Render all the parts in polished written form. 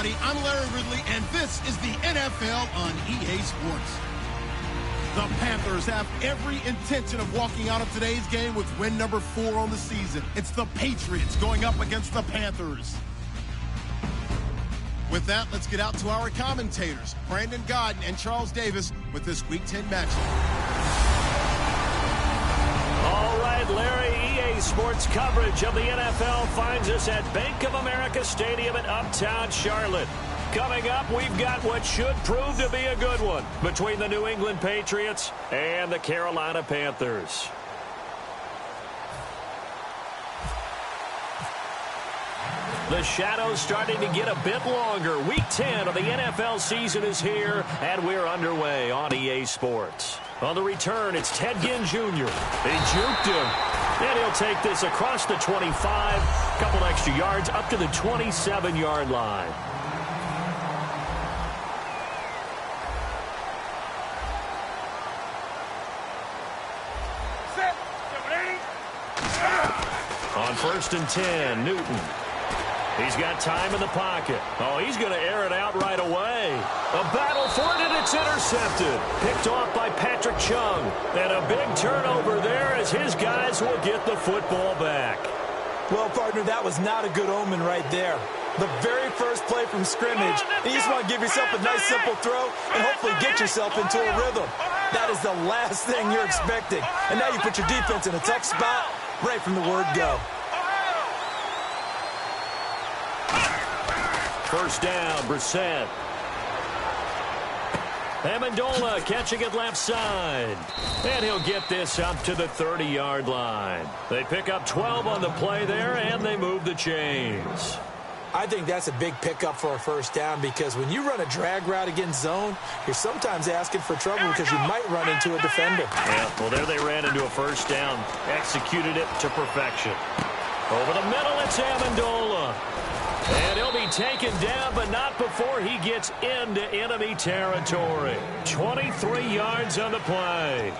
everybody. I'm Larry Ridley, and this is the NFL on EA Sports. The Panthers have every intention of walking out of today's game with win number 4 on the season. It's the Patriots going up against the Panthers. With that, let's get out to our commentators, Brandon Godden and Charles Davis, with this Week 10 matchup. All right, Larry, EA Sports coverage of the NFL finds us at Bank of America Stadium in Uptown Charlotte. Coming up, we've got what should prove to be a good one between the New England Patriots and the Carolina Panthers. The shadow's starting to get a bit longer. Week 10 of the NFL season is here, and we're underway on EA Sports. On the return, it's Ted Ginn Jr. He juked him, and he'll take this across the 25, couple extra yards up to the 27-yard line. On 1st and 10, Newton. He's got time in the pocket. Oh, he's going to air it out right away. A battle for it, and it's intercepted. Picked off by Patrick Chung. And a big turnover there as his guys will get the football back. Well, partner, that was not a good omen right there. The very first play from scrimmage, and you just want to give yourself a nice, simple throw and hopefully get yourself into a rhythm. That is the last thing you're expecting. And now you put your defense in a tough spot right from the word go. First down, Brissett. Amendola catching it left side. And he'll get this up to the 30-yard line. They pick up 12 on the play there, and they move the chains. I think that's a big pickup for a first down because when you run a drag route against zone, you're sometimes asking for trouble because you might run into a defender. Yeah, well, there they ran into a first down. Executed it to perfection. Over the middle, it's Amendola. And he'll be taken down, but not before he gets into enemy territory. 23 yards on the play.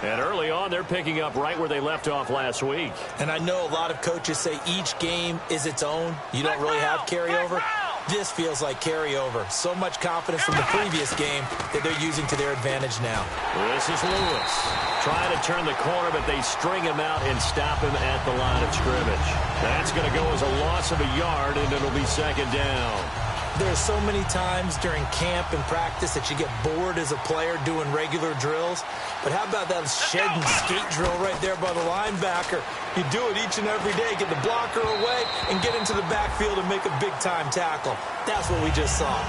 And early on, they're picking up right where they left off last week. And I know a lot of coaches say each game is its own. You don't really have carryover. This feels like carryover. So much confidence from the previous game that they're using to their advantage now. This is Lewis trying to turn the corner, but they string him out and stop him at the line of scrimmage. That's going to go as a loss of a yard, and it'll be second down. There's so many times during camp and practice that you get bored as a player doing regular drills. But how about that shed and skate drill right there by the linebacker? You do it each and every day, get the blocker away, and get into the backfield and make a big-time tackle. That's what we just saw.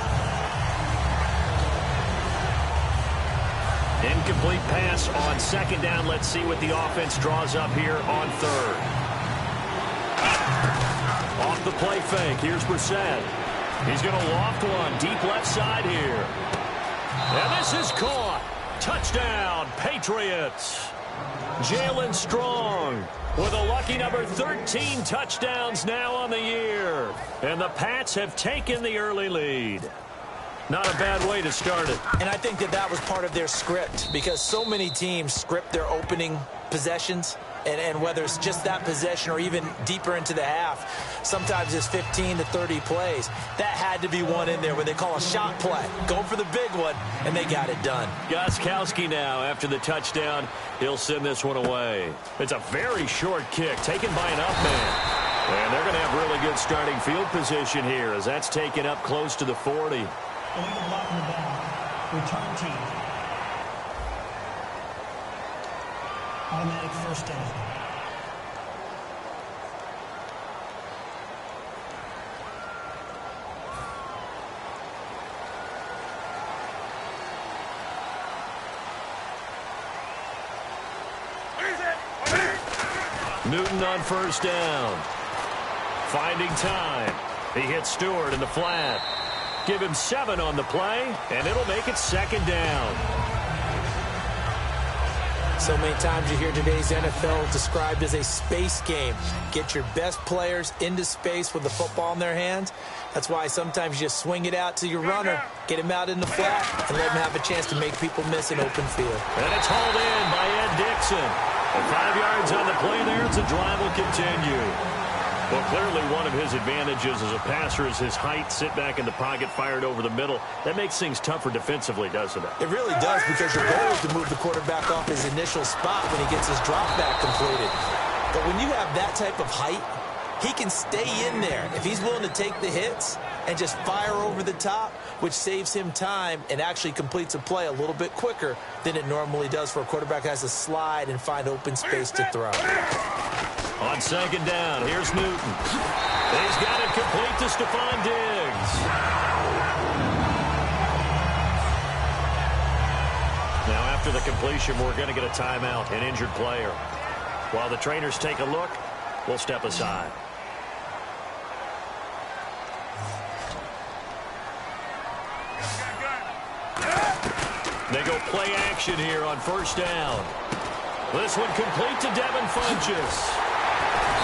Incomplete pass on second down. Let's see what the offense draws up here on third. Off the play fake. Here's Brissett. He's going to loft one deep left side here. And this is caught. Touchdown, Patriots. Jalen Strong with a lucky number 13 touchdowns now on the year. And the Pats have taken the early lead. Not a bad way to start it. And I think that was part of their script because so many teams script their opening possessions. And whether it's just that possession or even deeper into the half, sometimes it's 15 to 30 plays. That had to be one in there where they call a shot play. Go for the big one, and they got it done. Gostkowski now after the touchdown. He'll send this one away. It's a very short kick taken by an up man. And they're going to have really good starting field position here as that's taken up close to the 40. Illegal block in the back. Return team. Automatic first down. Newton on first down. Finding time. He hits Stewart in the flat. Give him 7 on the play, and it'll make it second down. So many times you hear today's NFL described as a space game. Get your best players into space with the football in their hands. That's why sometimes you just swing it out to your runner, get him out in the flat, and let him have a chance to make people miss an open field. And it's hauled in by Ed Dixon. And 5 yards on the play there. It's a drive will continue. Well, clearly one of his advantages as a passer is his height. Sit back in the pocket, fired over the middle. That makes things tougher defensively, doesn't it? It really does, because your goal is to move the quarterback off his initial spot when he gets his drop back completed. But when you have that type of height, he can stay in there if he's willing to take the hits and just fire over the top, which saves him time and actually completes a play a little bit quicker than it normally does for a quarterback who has to slide and find open space to throw. On second down, here's Newton. He's got it complete to Stephon Diggs. Now, after the completion, we're going to get a timeout, an injured player. While the trainers take a look, we'll step aside. They go play action here on first down. This one complete to Devin Funchess.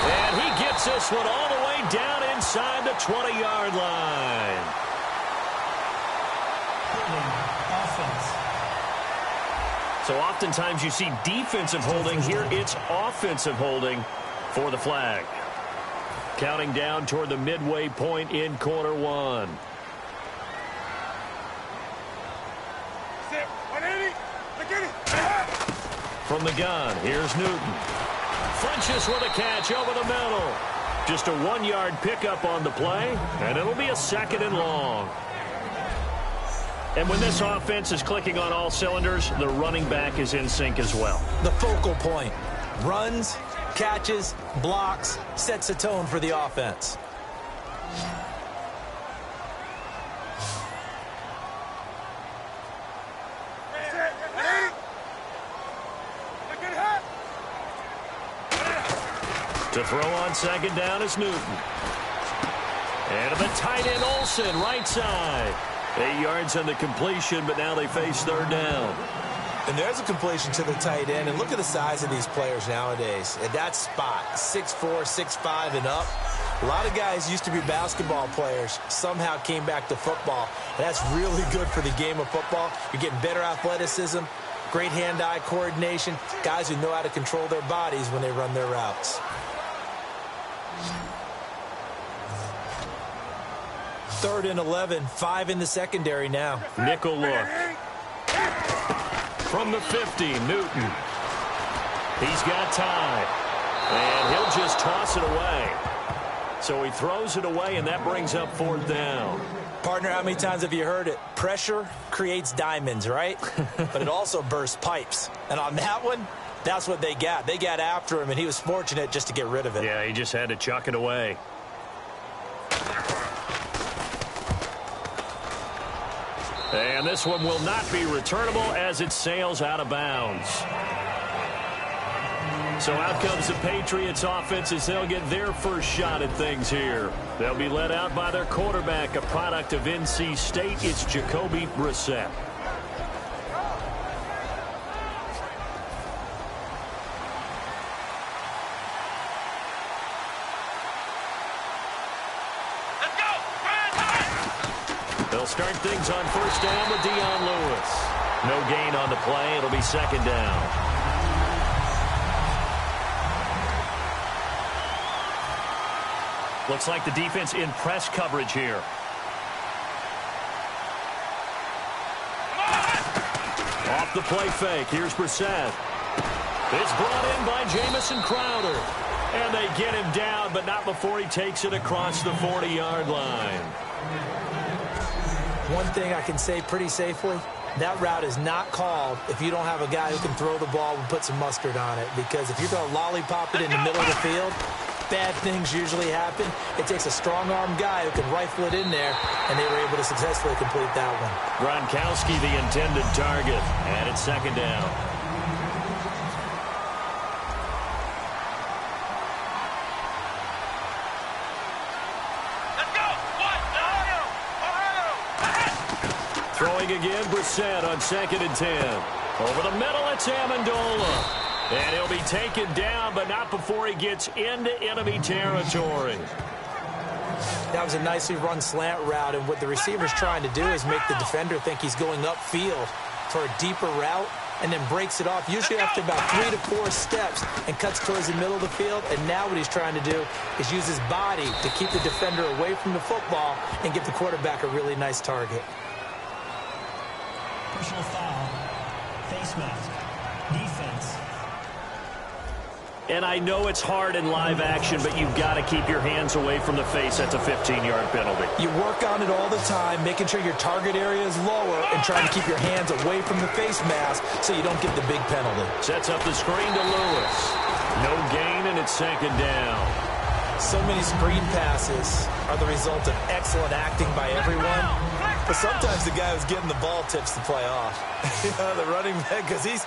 And he gets this one all the way down inside the 20-yard line. Offense. So oftentimes you see defensive holding. Here it's offensive holding for the flag. Counting down toward the midway point in quarter one. From the gun, here's Newton. Funchess with a catch over the middle. Just a 1-yard pickup on the play, and it'll be a 2nd and long. And when this offense is clicking on all cylinders, the running back is in sync as well. The focal point. Runs, catches, blocks, sets a tone for the offense. To throw on second down is Newton. And the tight end Olsen, right side. 8 yards on the completion, but now they face third down. And there's a completion to the tight end. And look at the size of these players nowadays. At that spot, 6'4", 6'5", and up. A lot of guys used to be basketball players, somehow came back to football. And that's really good for the game of football. You're getting better athleticism, great hand-eye coordination, guys who know how to control their bodies when they run their routes. 3rd and 11, 5 in the secondary now. Nickel look. From the 50, Newton. He's got time. And he'll just toss it away. So he throws it away, and that brings up 4th down. Partner, how many times have you heard it? Pressure creates diamonds, right? But it also bursts pipes. And on that one, that's what they got. They got after him, and he was fortunate just to get rid of it. Yeah, he just had to chuck it away. And this one will not be returnable as it sails out of bounds. So out comes the Patriots offense as they'll get their first shot at things here. They'll be led out by their quarterback, a product of NC State. It's Jacoby Brissett. They'll start things on first down with Dion Lewis. No gain on the play. It'll be 2nd down. Looks like the defense in press coverage here. Off the play fake. Here's Brissett. It's brought in by Jamison Crowder. And they get him down, but not before he takes it across the 40-yard line. One thing I can say pretty safely, that route is not called if you don't have a guy who can throw the ball and put some mustard on it. Because if you're going to lollipop it in the middle of the field, bad things usually happen. It takes a strong-arm guy who can rifle it in there, and they were able to successfully complete that one. Gronkowski, the intended target, and it's 2nd down. Throwing again, Brissett on 2nd and 10. Over the middle, it's Amendola. And he'll be taken down, but not before he gets into enemy territory. That was a nicely run slant route, and what the receiver's trying to do is make the defender think he's going upfield for a deeper route, and then breaks it off, usually after about 3 to 4 steps, and cuts towards the middle of the field. And now what he's trying to do is use his body to keep the defender away from the football and give the quarterback a really nice target. Personal foul. Face mask. Defense. And I know it's hard in live action, but you've got to keep your hands away from the face. That's a 15-yard penalty. You work on it all the time, making sure your target area is lower and trying to keep your hands away from the face mask so you don't get the big penalty. Sets up the screen to Lewis. No gain, and it's second down. So many screen passes are the result of excellent acting by everyone. But sometimes the guy who's getting the ball tips the play off. The running back, because he's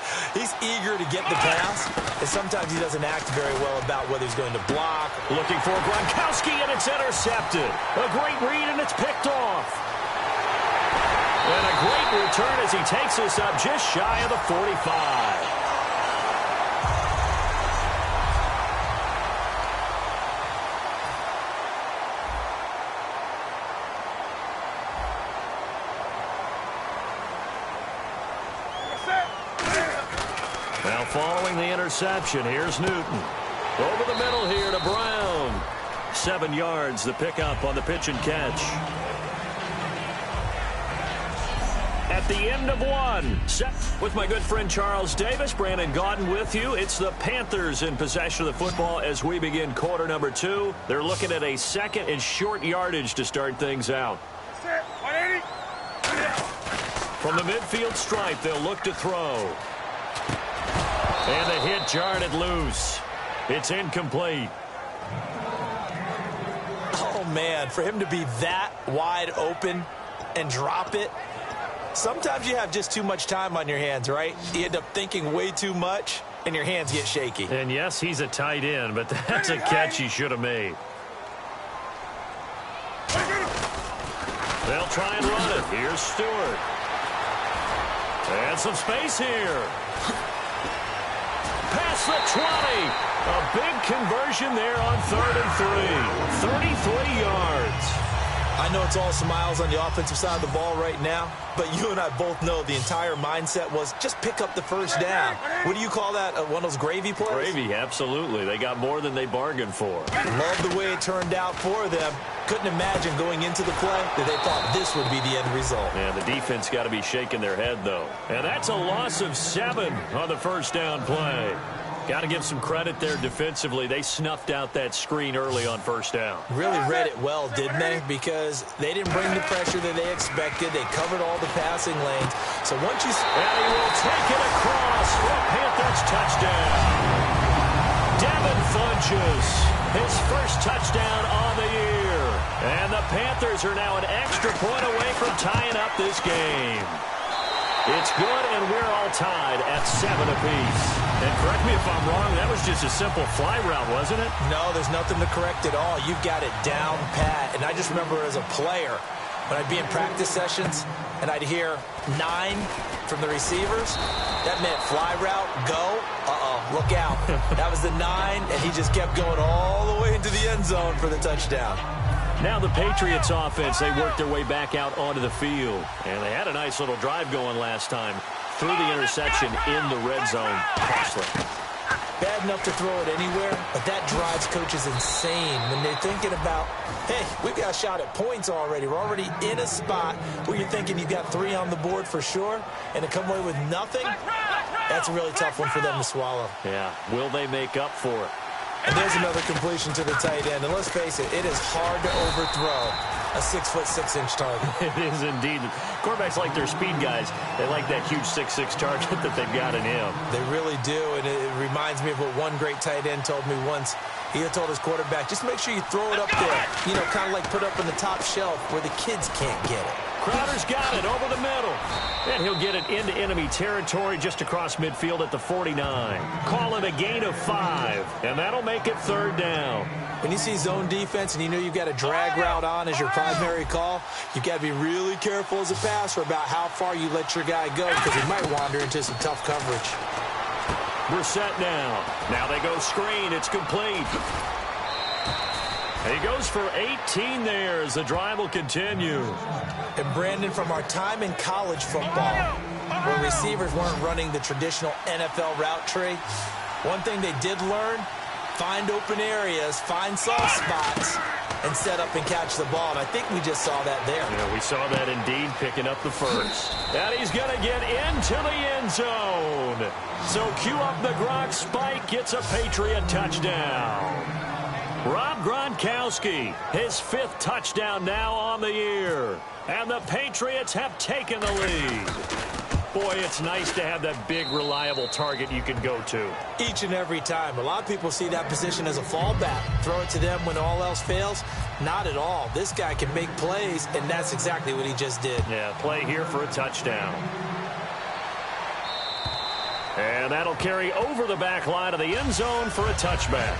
eager to get the pass, and sometimes he doesn't act very well about whether he's going to block. Looking for Gronkowski, and it's intercepted. A great read, and it's picked off. And a great return as he takes us up just shy of the 45. Now following the interception, here's Newton. Over the middle here to Brown. 7 yards, the pickup on the pitch and catch. At the end of one, set with my good friend Charles Davis, Brandon Gaudin with you. It's the Panthers in possession of the football as we begin quarter number 2. They're looking at a second and short yardage to start things out. From the midfield stripe, they'll look to throw. And the hit jarred it loose. It's incomplete. Oh, man, for him to be that wide open and drop it. Sometimes you have just too much time on your hands, right? You end up thinking way too much, and your hands get shaky. And, yes, he's a tight end, but that's a catch he should have made. They'll try and run it. Here's Stewart. And some space here. Past the 20. A big conversion there on 3rd and 3. 33 yards. I know it's all smiles on the offensive side of the ball right now, but you and I both know the entire mindset was just pick up the first down. What do you call that? One of those gravy plays? Gravy, absolutely. They got more than they bargained for. Love the way it turned out for them. Couldn't imagine going into the play that they thought this would be the end result. And the defense got to be shaking their head, though. And that's a loss of 7 on the first down play. Got to give some credit there defensively. They snuffed out that screen early on first down. Really read it well, didn't they? Because they didn't bring the pressure that they expected. They covered all the passing lanes. So once you... And he will take it across for a Panthers touchdown. Devin Funchess, his first touchdown on the year. And the Panthers are now an extra point away from tying up this game. It's good, and we're all tied at 7 apiece. And correct me if I'm wrong, that was just a simple fly route, wasn't it? No, there's nothing to correct at all. You've got it down pat. And I just remember as a player, when I'd be in practice sessions, and I'd hear 9 from the receivers, that meant fly route, go, look out. That was the 9, and he just kept going all the way into the end zone for the touchdown. Now the Patriots offense, they worked their way back out onto the field. And they had a nice little drive going last time through the interception in the red zone. Costly. Bad enough to throw it anywhere, but that drives coaches insane when they're thinking about, hey, we've got a shot at points already. We're already in a spot where you're thinking you've got 3 on the board for sure, and to come away with nothing, that's a really tough one for them to swallow. Yeah, will they make up for it? And there's another completion to the tight end. And let's face it, it is hard to overthrow a 6'6" target. It is indeed. Quarterbacks like their speed guys. They like that huge 6'6" target that they've got in him. They really do, and it reminds me of what one great tight end told me once. He had told his quarterback, just make sure you throw it up there. You know, kind of like put up in the top shelf where the kids can't get it. Crowder's got it over the middle. And he'll get it into enemy territory just across midfield at the 49. Call it a gain of 5, and that'll make it 3rd down. When you see zone defense and you know you've got a drag route on as your primary call, you've got to be really careful as a passer about how far you let your guy go because he might wander into some tough coverage. Brissett now. Now they go screen. It's complete. He goes for 18 there as the drive will continue. And Brandon, from our time in college football, where receivers weren't running the traditional NFL route tree. One thing they did learn, find open areas, find soft spots, and set up and catch the ball. And I think we just saw that there. Yeah, we saw that indeed, picking up the first. And he's going to get into the end zone. So cue up the Gronk spike, gets a Patriot touchdown. Rob Gronkowski, his 5th touchdown now on the year. And the Patriots have taken the lead. Boy, it's nice to have that big, reliable target you can go to. Each and every time. A lot of people see that position as a fallback. Throw it to them when all else fails. Not at all. This guy can make plays, and that's exactly what he just did. Yeah, play here for a touchdown. And that'll carry over the back line of the end zone for a touchback.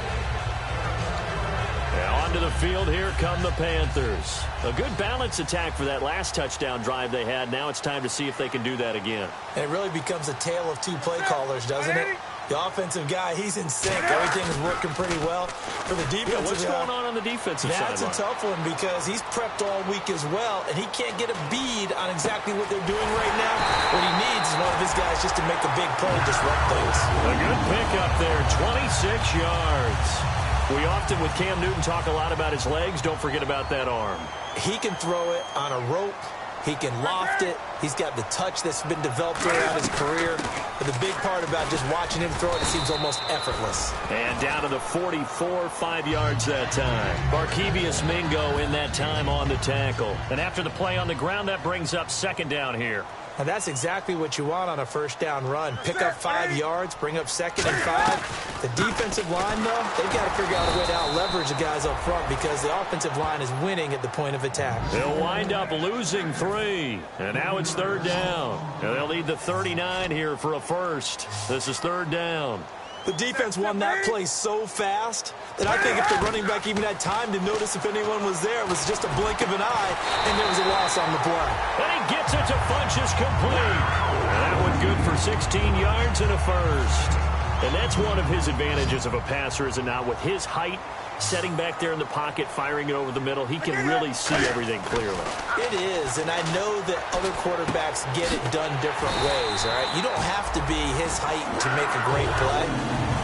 Now onto the field, here come the Panthers. A good balanced attack for that last touchdown drive they had. Now it's time to see if they can do that again. And it really becomes a tale of two play callers, doesn't it? The offensive guy, he's in sync. Everything is working pretty well. For the defensive what's going on the defensive side? That's a tough one because he's prepped all week as well, and he can't get a bead on exactly what they're doing right now. What he needs is one of his guys just to make a big play and disrupt things. A good pickup there, 26 yards. We often, with Cam Newton, talk a lot about his legs. Don't forget about that arm. He can throw it on a rope. He can loft it. He's got the touch that's been developed throughout his career. But the big part about just watching him throw it seems almost effortless. And down to the 44, 5 yards that time. Barkevius Mingo in that time on the tackle. And after the play on the ground, that brings up 2nd down here. And that's exactly what you want on a first down run. Pick up 5 yards, bring up 2nd and 5. The defensive line, though, they've got to figure out a way to out-leverage the guys up front because the offensive line is winning at the point of attack. They'll wind up losing 3. And now it's 3rd down. And they'll need the 39 here for a first. This is 3rd down. The defense won that play so fast that I think if the running back even had time to notice if anyone was there, it was just a blink of an eye, and there was a loss on the play. And he gets it to Funchess complete. And that one good for 16 yards and a first. And that's one of his advantages of a passer, is it not? With his height, setting back there in the pocket, firing it over the middle, he can really see everything clearly. It is, and I know that other quarterbacks get it done different ways, all right? You don't have to be his height to make a great play,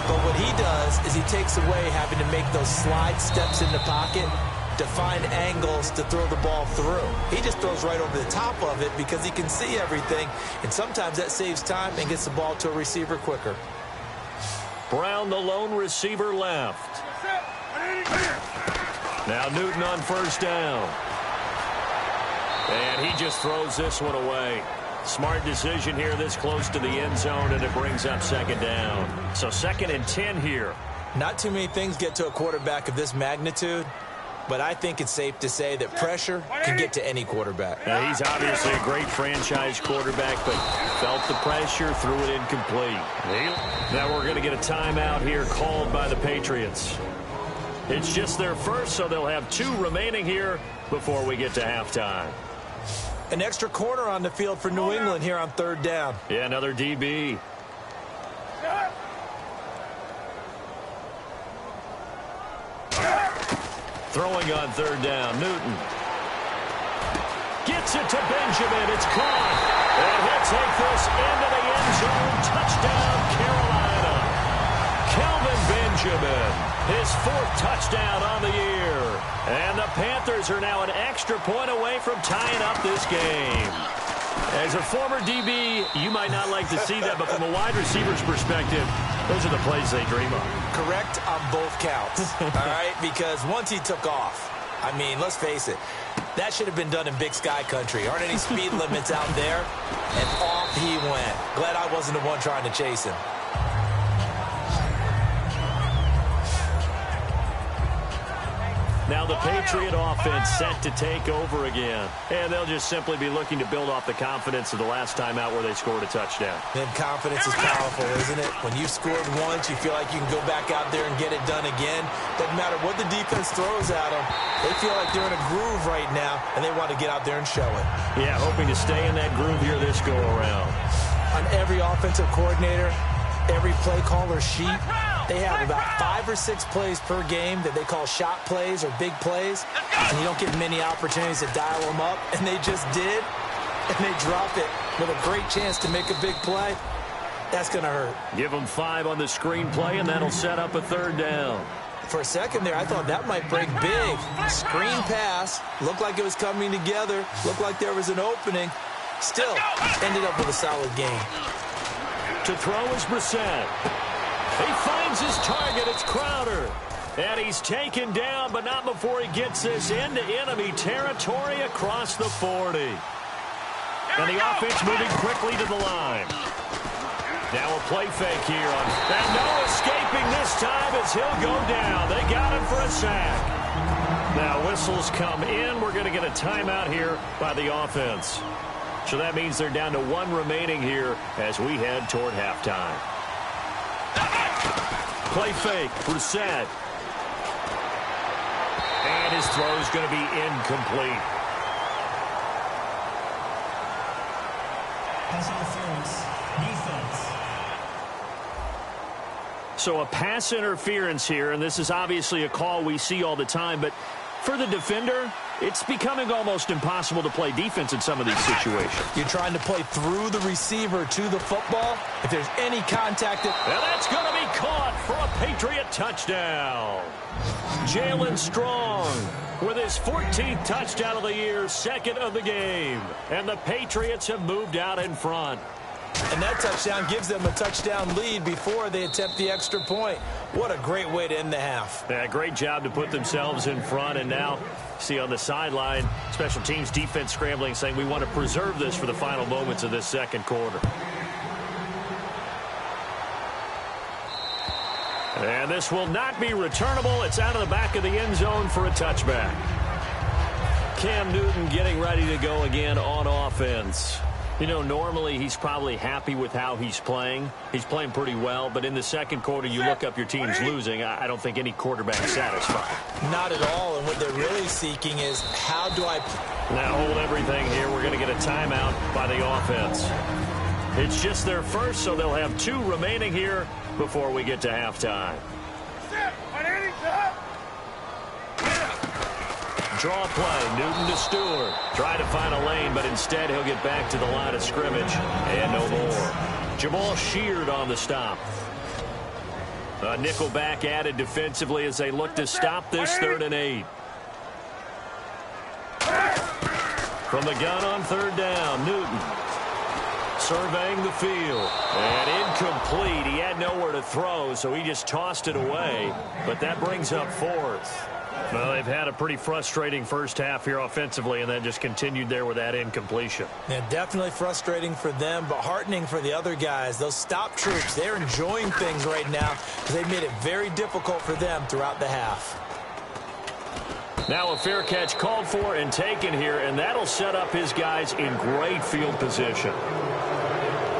but what he does is he takes away having to make those slide steps in the pocket to find angles to throw the ball through. He just throws right over the top of it because he can see everything, and sometimes that saves time and gets the ball to a receiver quicker. Brown, the lone receiver, left. Now Newton on first down. And he just throws this one away. Smart decision here this close to the end zone, and it brings up 2nd down. So 2nd and 10 here. Not too many things get to a quarterback of this magnitude, but I think it's safe to say that pressure can get to any quarterback. Now, he's obviously a great franchise quarterback, but felt the pressure, threw it incomplete. Now we're going to get a timeout here called by the Patriots. It's just their first, so they'll have 2 remaining here before we get to halftime. An extra corner on the field for New England here on 3rd down. Yeah, another DB. Throwing on 3rd down, Newton. Gets it to Benjamin. It's caught. And he'll take this into the end zone. Touchdown, Carolina. Kelvin Benjamin, his 4th touchdown on the year. And the Panthers are now an extra point away from tying up this game. As a former DB, you might not like to see that, but from a wide receiver's perspective, those are the plays they dream of. Correct on both counts, all right? Because once he took off, I mean, let's face it, that should have been done in Big Sky country. Aren't any speed limits out there? And off he went. Glad I wasn't the one trying to chase him. Now the Patriot offense set to take over again. And they'll just simply be looking to build off the confidence of the last time out where they scored a touchdown. And confidence is powerful, isn't it? When you've scored once, you feel like you can go back out there and get it done again. Doesn't matter what the defense throws at them. They feel like they're in a groove right now, and they want to get out there and show it. Yeah, hoping to stay in that groove here this go-around. On every offensive coordinator, every play caller sheet, they have about 5 or 6 plays per game that they call shot plays or big plays, and you don't get many opportunities to dial them up, and they just did, and they drop it with a great chance to make a big play, that's going to hurt. Give them 5 on the screenplay, and that'll set up a 3rd down. For a second there, I thought that might break big. Screen pass, looked like it was coming together, looked like there was an opening. Still, ended up with a solid gain. To throw is Brissett. He finds his target. It's Crowder. And he's taken down, but not before he gets this into enemy territory across the 40. And the offense moving quickly to the line. Now a play fake here. And no escaping this time as he'll go down. They got him for a sack. Now whistles come in. We're going to get a timeout here by the offense. So that means they're down to 1 remaining here as we head toward halftime. Play fake, Brissett. And his throw is going to be incomplete. Pass interference. Defense. So a pass interference here, and this is obviously a call we see all the time, but for the defender, it's becoming almost impossible to play defense in some of these situations. You're trying to play through the receiver to the football. If there's any contact... And that's going to be caught for a Patriot touchdown. Jalen Strong with his 14th touchdown of the year, 2nd of the game. And the Patriots have moved out in front. And that touchdown gives them a touchdown lead before they attempt the extra point. What a great way to end the half. Yeah, great job to put themselves in front. And now, see on the sideline, special teams defense scrambling, saying we want to preserve this for the final moments of this 2nd quarter. And this will not be returnable. It's out of the back of the end zone for a touchback. Cam Newton getting ready to go again on offense. You know, normally he's probably happy with how he's playing. He's playing pretty well, but in the 2nd quarter, you look up your team's losing. I don't think any quarterback's satisfied. Not at all, and what they're really seeking is how do I... Now hold everything here. We're going to get a timeout by the offense. It's just their first, so they'll have 2 remaining here before we get to halftime. Draw play, Newton to Stewart. Try to find a lane, but instead he'll get back to the line of scrimmage. And no more. Jamal Sheard on the stop. A nickel back added defensively as they look to stop this 3rd and 8. From the gun on 3rd down, Newton. Surveying the field. And incomplete. He had nowhere to throw, so he just tossed it away. But that brings up 4th. Well, they've had a pretty frustrating first half here offensively, and then just continued there with that incompletion. Yeah, definitely frustrating for them, but heartening for the other guys. Those stop troops, they're enjoying things right now because they've made it very difficult for them throughout the half. Now a fair catch called for and taken here, and that'll set up his guys in great field position.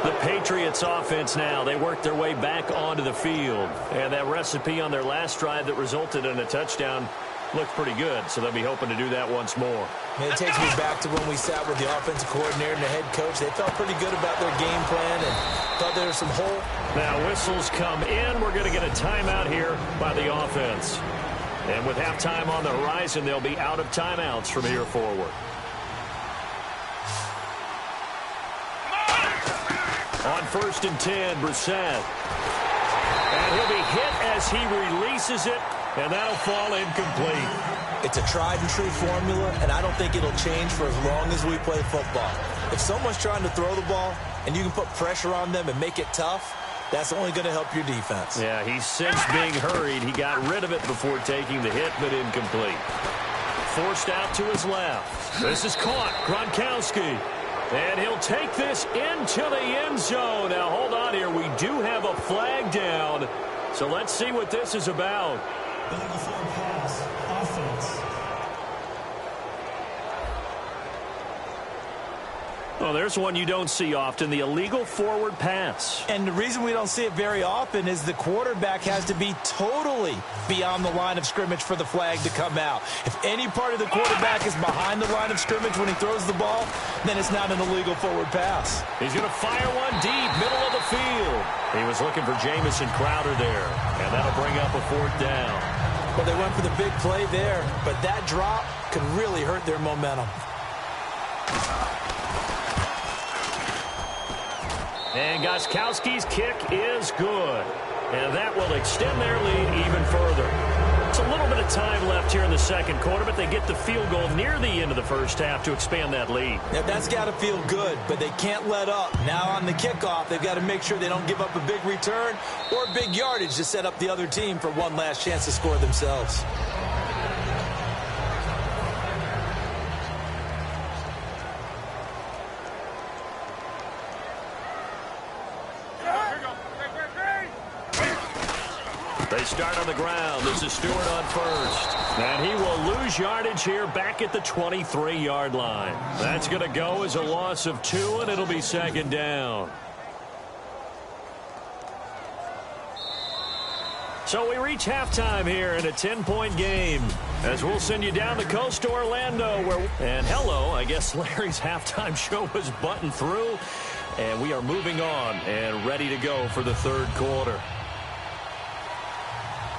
The Patriots offense now, they work their way back onto the field. And that recipe on their last drive that resulted in a touchdown looked pretty good, so they'll be hoping to do that once more. And it takes me back to when we sat with the offensive coordinator and the head coach. They felt pretty good about their game plan and thought there was some hole. Now whistles come in. We're going to get a timeout here by the offense. And with halftime on the horizon, they'll be out of timeouts from here forward. On 1st and 10, Brissett. And he'll be hit as he releases it, and that'll fall incomplete. It's a tried-and-true formula, and I don't think it'll change for as long as we play football. If someone's trying to throw the ball and you can put pressure on them and make it tough, that's only going to help your defense. Yeah, he's since being hurried. He got rid of it before taking the hit, but incomplete. Forced out to his left. This is caught. Gronkowski. And he'll take this into the end zone. Now, hold on here. We do have a flag down. So let's see what this is about. Illegal forward pass. Offense. Well, there's one you don't see often, the illegal forward pass. And the reason we don't see it very often is the quarterback has to be totally beyond the line of scrimmage for the flag to come out. If any part of the quarterback is behind the line of scrimmage when he throws the ball, then it's not an illegal forward pass. He's going to fire one deep, middle of the field. He was looking for Jamison Crowder there, and that'll bring up a 4th down. Well, they went for the big play there, but that drop could really hurt their momentum. And Gostkowski's kick is good. And that will extend their lead even further. It's a little bit of time left here in the second quarter, but they get the field goal near the end of the first half to expand that lead. Yeah, that's got to feel good, but they can't let up. Now on the kickoff, they've got to make sure they don't give up a big return or big yardage to set up the other team for one last chance to score themselves. They start on the ground. This is Stewart on first. And he will lose yardage here back at the 23-yard line. That's going to go as a loss of 2, and it'll be second down. So we reach halftime here in a 10-point game as we'll send you down the coast to Orlando. And hello, I guess Larry's halftime show was buttoned through. And we are moving on and ready to go for the third quarter.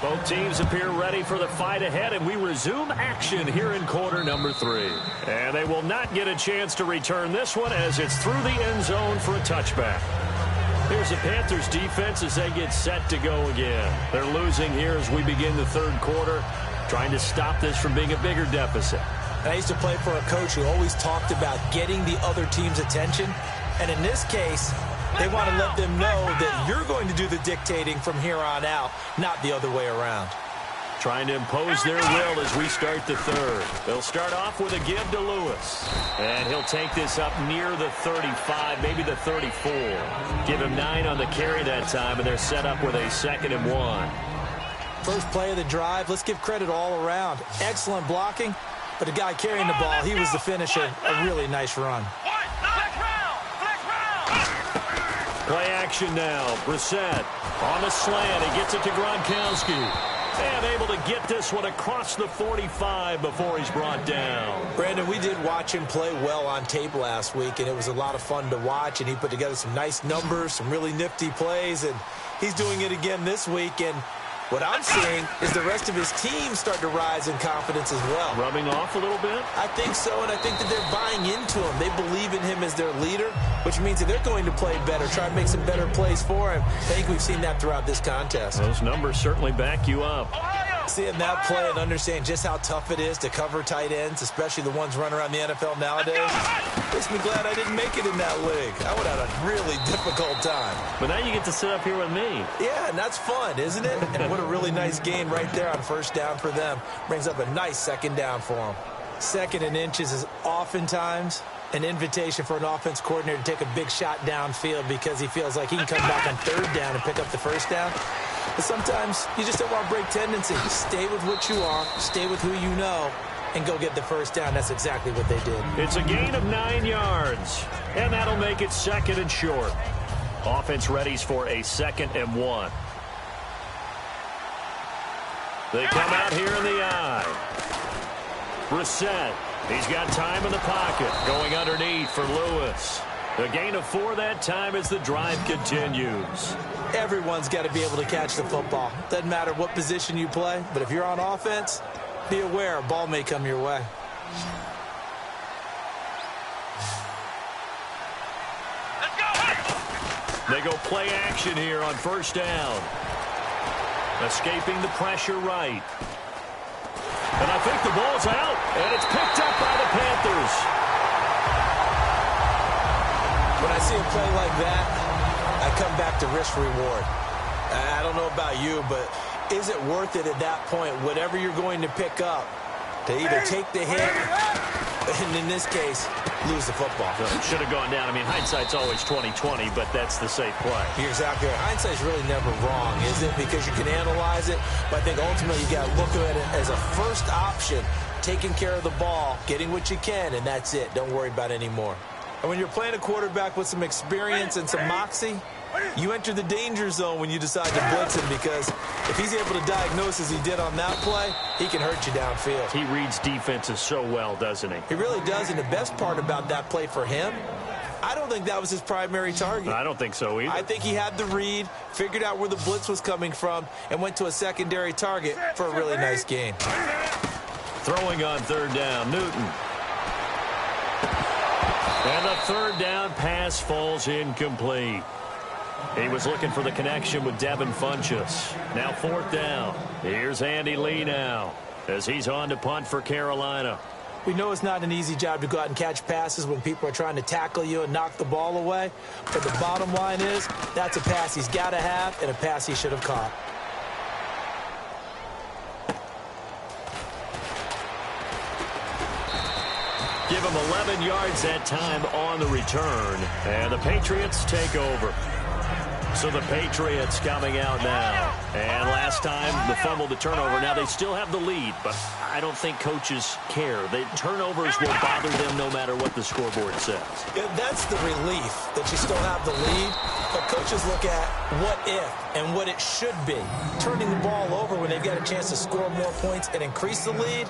Both teams appear ready for the fight ahead, and we resume action here in quarter number 3. And they will not get a chance to return this one as it's through the end zone for a touchback. Here's the Panthers defense as they get set to go again. They're losing here as we begin the third quarter, trying to stop this from being a bigger deficit. I used to play for a coach who always talked about getting the other team's attention. And in this case, they want to let them know that you're going to do the dictating from here on out, not the other way around. Trying to impose their will as we start the third. They'll start off with a give to Lewis. And he'll take this up near the 35, maybe the 34. Give him 9 on the carry that time, and they're set up with a 2nd and 1. First play of the drive, let's give credit all around. Excellent blocking, but the guy carrying the ball, he was the finisher. A really nice run. Play action now. Brissett on the slant. He gets it to Gronkowski. And able to get this one across the 45 before he's brought down. Brandon, we did watch him play well on tape last week, and it was a lot of fun to watch. And he put together some nice numbers, some really nifty plays, and he's doing it again this week. And what I'm seeing is the rest of his team start to rise in confidence as well. Rubbing off a little bit? I think so, and I think that they're buying into him. They believe in him as their leader, which means that they're going to play better, try to make some better plays for him. I think we've seen that throughout this contest. Those numbers certainly back you up. Seeing that play and understanding just how tough it is to cover tight ends, especially the ones running around the NFL nowadays, makes me glad I didn't make it in that league. I would have had a really difficult time. But now you get to sit up here with me. Yeah, and that's fun, isn't it? And what a really nice gain right there on first down for them. Brings up a nice second down for them. 2nd and inches is oftentimes an invitation for an offense coordinator to take a big shot downfield because he feels like he can come back on 3rd down and pick up the first down. But sometimes you just don't want to break tendency. Stay with what you are, stay with who you know, and go get the first down. That's exactly what they did. It's a gain of 9 yards, and that'll make it 2nd and short. Offense readies for a 2nd and 1. They come out here in the eye. Brissett, he's got time in the pocket, going underneath for Lewis. A gain of 4 that time as the drive continues. Everyone's got to be able to catch the football. Doesn't matter what position you play, but if you're on offense, be aware a ball may come your way. They go play action here on first down. Escaping the pressure right. And I think the ball's out, and it's picked up by the Panthers. When I see a play like that, I come back to risk-reward. I don't know about you, but is it worth it at that point, whatever you're going to pick up, to either take the hit, and in this case, lose the football? It should have gone down. I mean, hindsight's always 20/20, but that's the safe play. You're exactly right. Hindsight's really never wrong, is it? Because you can analyze it, but I think ultimately you got to look at it as a first option, taking care of the ball, getting what you can, and that's it. Don't worry about any more. And when you're playing a quarterback with some experience and some moxie, you enter the danger zone when you decide to blitz him, because if he's able to diagnose as he did on that play, he can hurt you downfield. He reads defenses so well, doesn't he? He really does, and the best part about that play for him, I don't think that was his primary target. I don't think so either. I think he had the read, figured out where the blitz was coming from, and went to a secondary target for a really nice gain. Throwing on third down, Newton. And the third down pass falls incomplete. He was looking for the connection with Devin Funchess. Now 4th down. Here's Andy Lee now as he's on to punt for Carolina. We know it's not an easy job to go out and catch passes when people are trying to tackle you and knock the ball away. But the bottom line is that's a pass he's got to have and a pass he should have caught. Give him 11 yards that time on the return. And the Patriots take over. So the Patriots coming out now. And last time, the fumble, the turnover. Now they still have the lead, but I don't think coaches care. The turnovers will bother them no matter what the scoreboard says. Yeah, that's the relief that you still have the lead. But coaches look at what if and what it should be. Turning the ball over when they've got a chance to score more points and increase the lead,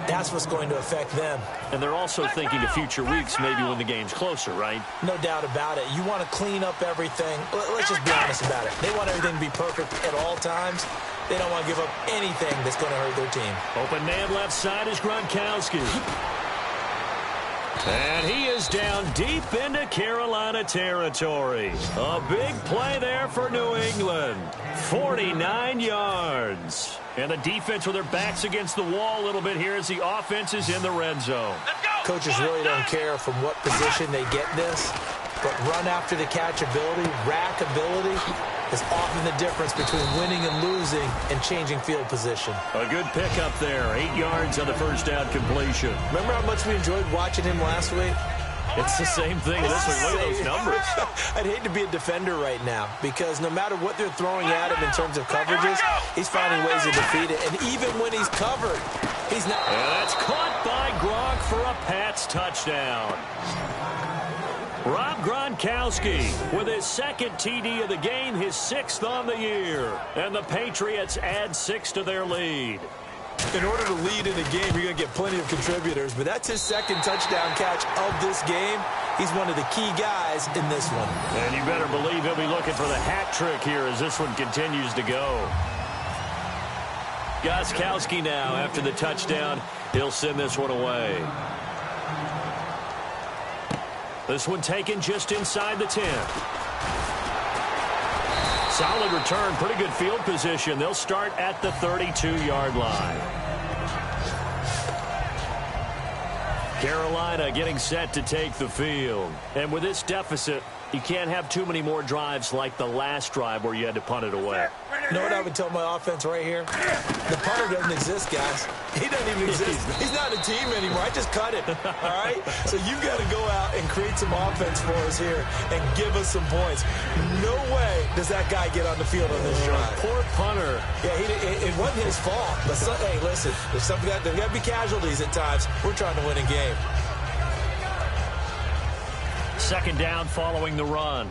that's what's going to affect them. And they're also thinking to future weeks, maybe when the game's closer, right? No doubt about it. You want to clean up everything. Let's just be honest about it. They want everything to be perfect at all times. They don't want to give up anything that's going to hurt their team. Open man left side is Gronkowski. And he is down deep into Carolina territory. A big play there for New England. 49 yards. And the defense with their backs against the wall a little bit here as the offense is in the red zone. Coaches really don't care from what position they get this. But run after the catch ability, rack ability is often the difference between winning and losing and changing field position. A good pickup there. 8 yards on the first down completion. Remember how much we enjoyed watching him last week? It's the same thing this week. Look at those numbers. I'd hate to be a defender right now because no matter what they're throwing at him in terms of coverages, he's finding ways to defeat it. And even when he's covered, he's not. And that's caught by Gronk for a Pats touchdown. Rob Gronkowski with his second TD of the game, his 6th on the year. And the Patriots add 6 to their lead. In order to lead in a game, you're going to get plenty of contributors, but that's his second touchdown catch of this game. He's one of the key guys in this one. And you better believe he'll be looking for the hat trick here as this one continues to go. Gronkowski now, after the touchdown, he'll send this one away. This one taken just inside the 10. Solid return, pretty good field position. They'll start at the 32-yard line. Carolina getting set to take the field. And with this deficit, you can't have too many more drives like the last drive where you had to punt it away. You know what I would tell my offense right here? The punter doesn't exist, guys. He doesn't even exist. He's not a team anymore. I just cut it, all right? So you've got to go out and create some offense for us here and give us some points. No way does that guy get on the field on this drive. Poor punter. Yeah, it wasn't his fault. But hey, listen, there's got to be casualties at times. We're trying to win a game. 2nd down following the run.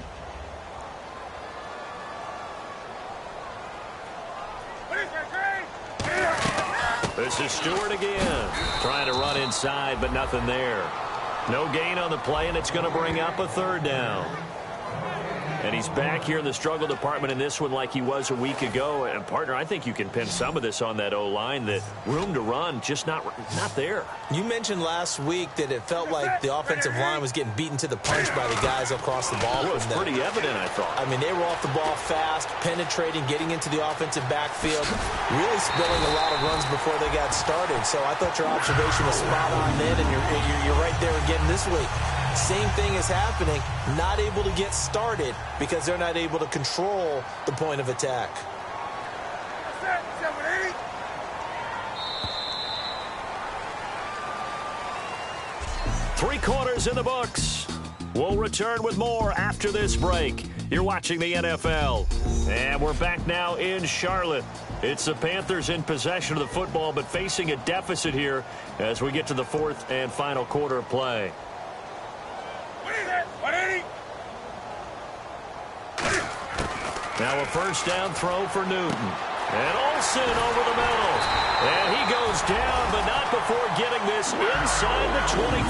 This is Stewart again. Trying to run inside, but nothing there. No gain on the play, and it's going to bring up a 3rd down. And he's back here in the struggle department in this one like he was a week ago. And, partner, I think you can pin some of this on that O-line. That room to run, just not there. You mentioned last week that it felt like the offensive line was getting beaten to the punch by the guys across the ball. It was pretty evident, I thought. I mean, they were off the ball fast, penetrating, getting into the offensive backfield, really spilling a lot of runs before they got started. So I thought your observation was spot on then, and you're right there again this week. Same thing is happening, not able to get started because they're not able to control the point of attack. 3 quarters in the books. We'll return with more after this break. You're watching the NFL. And we're back now in Charlotte. It's the Panthers in possession of the football, but facing a deficit here as we get to the 4th and final quarter of play. Now a 1st down throw for Newton. And Olsen over the middle. And he goes down, but not before getting this inside the 25.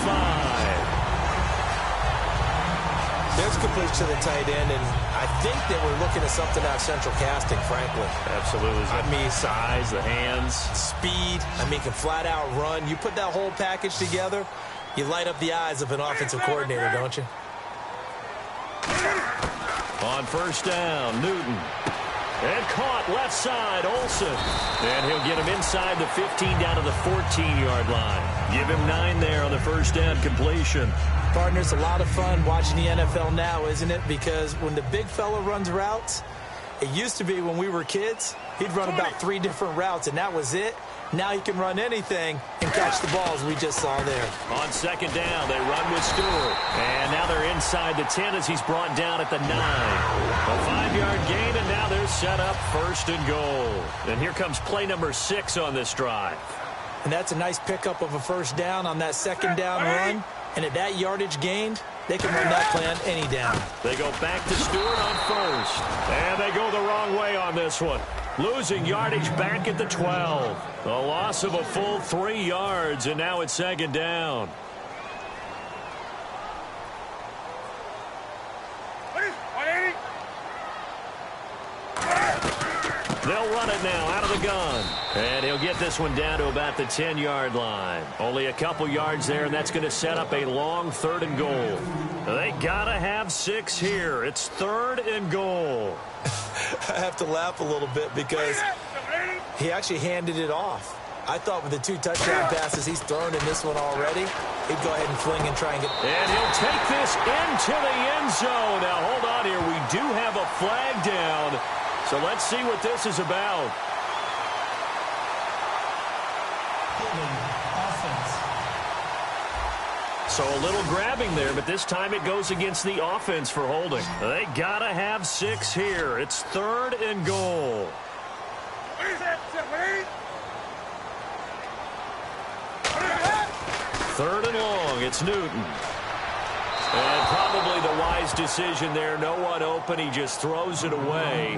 There's completion to the tight end, and I think that we're looking at something out of central casting, frankly. Absolutely. I mean, size, the hands. Speed. I mean, can flat out run. You put that whole package together, you light up the eyes of an offensive coordinator, don't you? On first down, Newton. And caught left side, Olsen. And he'll get him inside the 15 down to the 14-yard line. Give him 9 there on the first down completion. Partner, it's a lot of fun watching the NFL now, isn't it? Because when the big fella runs routes, it used to be when we were kids, he'd run about 3 different routes, and that was it. Now he can run anything and catch the balls we just saw there. On second down, they run with Stewart. And now they're inside the 10 as he's brought down at the 9. A 5-yard gain, and now they're set up first and goal. And here comes play number 6 on this drive. And that's a nice pickup of a first down on that second down run. And at that yardage gained, they can run that play on any down. They go back to Stewart on first. And they go the wrong way on this one. Losing yardage back at the 12. A loss of a full 3 yards, and now it's second down. They'll run it now out of the gun. And he'll get this one down to about the 10-yard line. Only a couple yards there, and that's going to set up a long 3rd and goal. They got to have 6 here. It's 3rd and goal. I have to laugh a little bit because he actually handed it off. I thought with the 2 touchdown passes he's thrown in this one already, he'd go ahead and fling and try and get... And he'll take this into the end zone. Now, hold on here. We do have a flag down. So let's see what this is about. Offense. So a little grabbing there, but this time it goes against the offense for holding. They got to have 6 here. It's 3rd and goal. 3rd and long. It's Newton. And probably the wise decision there. No one open. He just throws it away.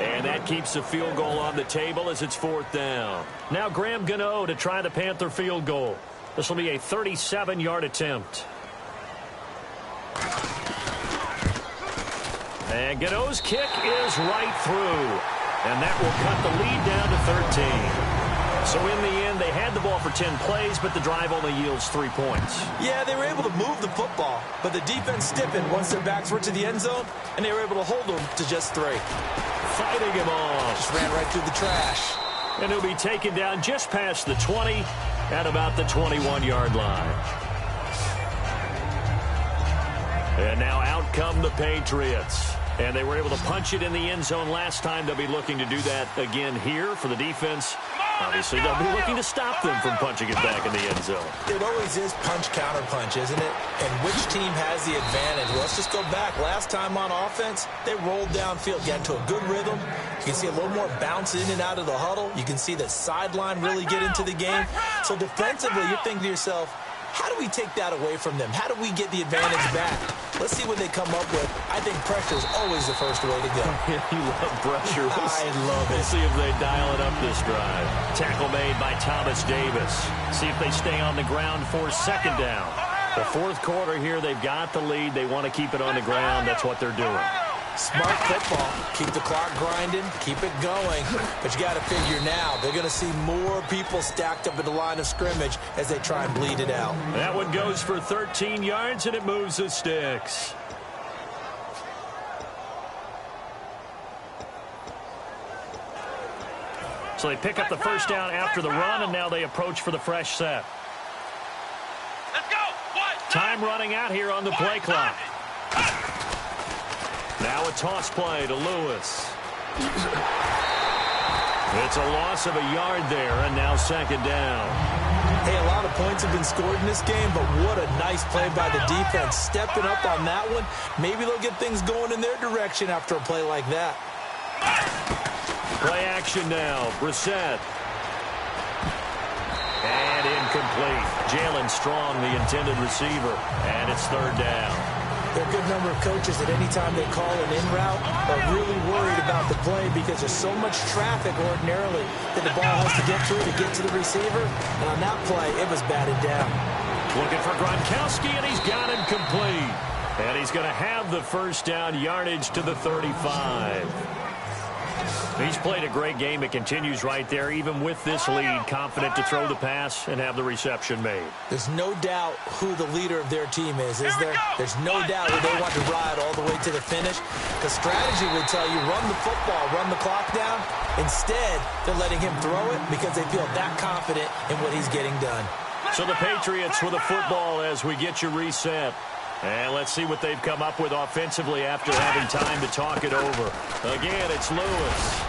And that keeps the field goal on the table as it's 4th down. Now Graham Gano to try the Panther field goal. This will be a 37-yard attempt. And Gano's kick is right through. And that will cut the lead down to 13. So in the end, they had the ball for 10 plays, but the drive only yields 3 points. Yeah, they were able to move the football, but the defense stiffened once their backs were to the end zone, and they were able to hold them to just 3. Fighting him off. Just ran right through the trash. And he'll be taken down just past the 20 at about the 21-yard line. And now out come the Patriots. And they were able to punch it in the end zone last time. They'll be looking to do that again here for the defense. Obviously, they'll be looking to stop them from punching it back in the end zone. It always is punch-counter-punch, isn't it? And which team has the advantage? Well, let's just go back. Last time on offense, they rolled downfield, got into a good rhythm. You can see a little more bounce in and out of the huddle. You can see the sideline really get into the game. So defensively, you're thinking to yourself, how do we take that away from them? How do we get the advantage back? Let's see what they come up with. I think pressure is always the first way to go. You love pressure. I love it. We'll see if they dial it up this drive. Tackle made by Thomas Davis. See if they stay on the ground for 2nd down. The 4th quarter here, they've got the lead. They want to keep it on the ground. That's what they're doing. Smart football. Keep the clock grinding. Keep it going. But you got to figure now, they're going to see more people stacked up at the line of scrimmage as they try and bleed it out. That one goes for 13 yards, and it moves the sticks. So they pick up the first down after the run, and now they approach for the fresh set. Let's go. Time running out here on the play clock. Now a toss play to Lewis. It's a loss of a yard there, and now 2nd down. Hey, a lot of points have been scored in this game, but what a nice play by the defense. Stepping up on that one. Maybe they'll get things going in their direction after a play like that. Play action now. Brissett. And incomplete. Jalen Strong, the intended receiver. And it's 3rd down. There are a good number of coaches that any time they call an in route are really worried about the play because there's so much traffic ordinarily that the ball has to get through to get to the receiver. And on that play, it was batted down. Looking for Gronkowski, and he's got him complete. And he's going to have the first down, yardage to the 35. He's played a great game. It continues right there, even with this lead, confident to throw the pass and have the reception made. There's no doubt who the leader of their team is there? There's no doubt who they want to ride all the way to the finish. Because strategy would tell you, run the football, run the clock down. Instead, they're letting him throw it because they feel that confident in what he's getting done. So the Patriots with a football as we get you reset. And let's see what they've come up with offensively after having time to talk it over. Again, it's Lewis.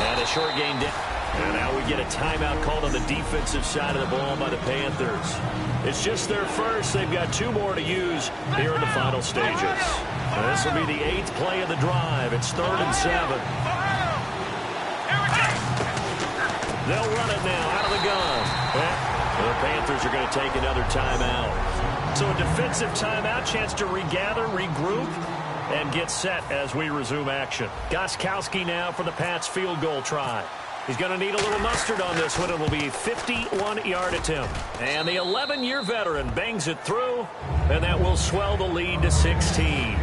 And a short gain down. And now we get a timeout called on the defensive side of the ball by the Panthers. It's just their first. They've got 2 more to use here in the final stages. And this will be the 8th play of the drive. It's 3rd and 7. They'll run it now out of the gun. The Panthers are going to take another timeout. So a defensive timeout, chance to regather, regroup, and get set as we resume action. Gostkowski now for the Pats field goal try. He's going to need a little mustard on this one. It will be a 51-yard attempt. And the 11-year veteran bangs it through, and that will swell the lead to 16.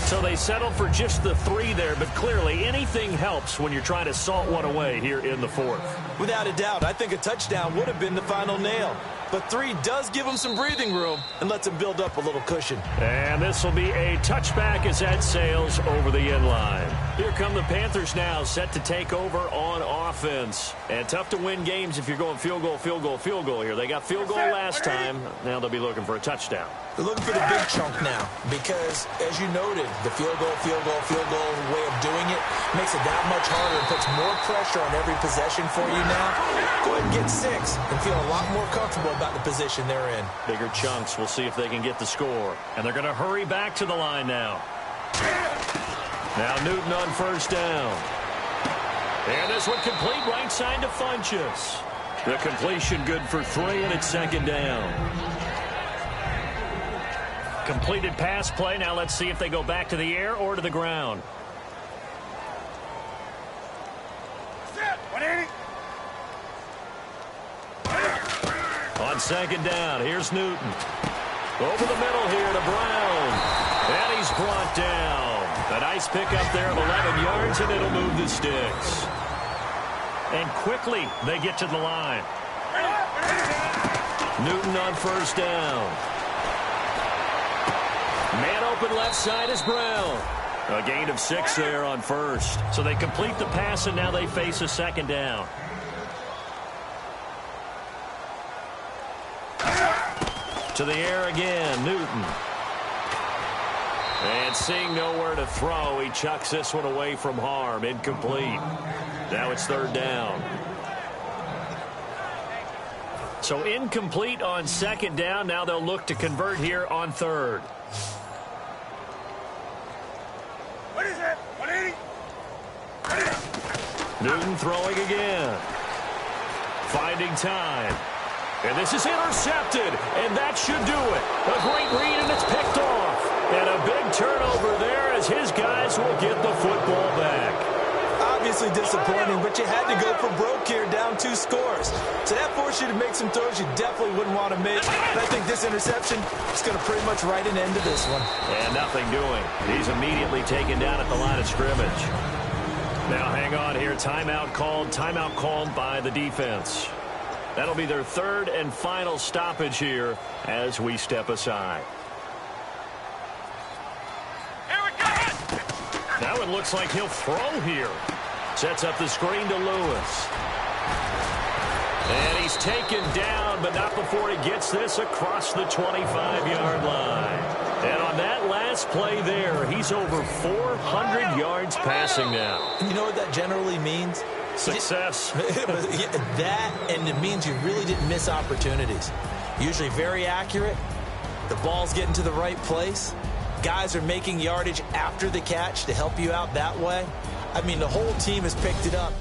So they settled for just the 3 there, but clearly anything helps when you're trying to salt one away here in the 4th. Without a doubt, I think a touchdown would have been the final nail. But 3 does give them some breathing room and lets them build up a little cushion. And this will be a touchback as that sails over the end line. Here come the Panthers now, set to take over on offense. And tough to win games if you're going field goal, field goal, field goal here. They got field goal last time. Now they'll be looking for a touchdown. They're looking for the big chunk now because, as you noted, the field goal way of doing it makes it that much harder and puts more pressure on every possession for you now. Go ahead and get 6 and feel a lot more comfortable about the position they're in. Bigger chunks. We'll see if they can get the score. And they're going to hurry back to the line now. Now Newton on 1st down. And this one complete right side to Funchess. The completion good for 3, and it's 2nd down. Completed pass play. Now let's see if they go back to the air or to the ground. On 2nd down, here's Newton. Over the middle here to Brown. And he's brought down. A nice pickup there of 11 yards, and it'll move the sticks. And quickly they get to the line. Newton on 1st down. Man open left side is Brown. A gain of 6 there on 1st. So they complete the pass, and now they face a 2nd down. To the air again, Newton. And seeing nowhere to throw, he chucks this one away from harm. Incomplete. Now it's 3rd down. So incomplete on 2nd down. Now they'll look to convert here on 3rd. What is it? 180? Newton throwing again. Finding time. And this is intercepted, and that should do it. A great read, and it's picked off. And a big turnover there as his guys will get the football back. Obviously disappointing, but you had to go for broke here, down 2 scores. So that forced you to make some throws you definitely wouldn't want to make. And I think this interception is going to pretty much write an end to this one. And nothing doing. He's immediately taken down at the line of scrimmage. Now hang on here. Timeout called by the defense. That'll be their 3rd and final stoppage here as we step aside. Here we go! Now it looks like he'll throw here. Sets up the screen to Lewis. And he's taken down, but not before he gets this across the 25-yard line. And on that last play there, he's over 400 yards passing now. And you know what that generally means? Success. That, and it means you really didn't miss opportunities. Usually very accurate. The ball's getting to the right place. Guys are making yardage after the catch to help you out that way. I mean, the whole team has picked it up,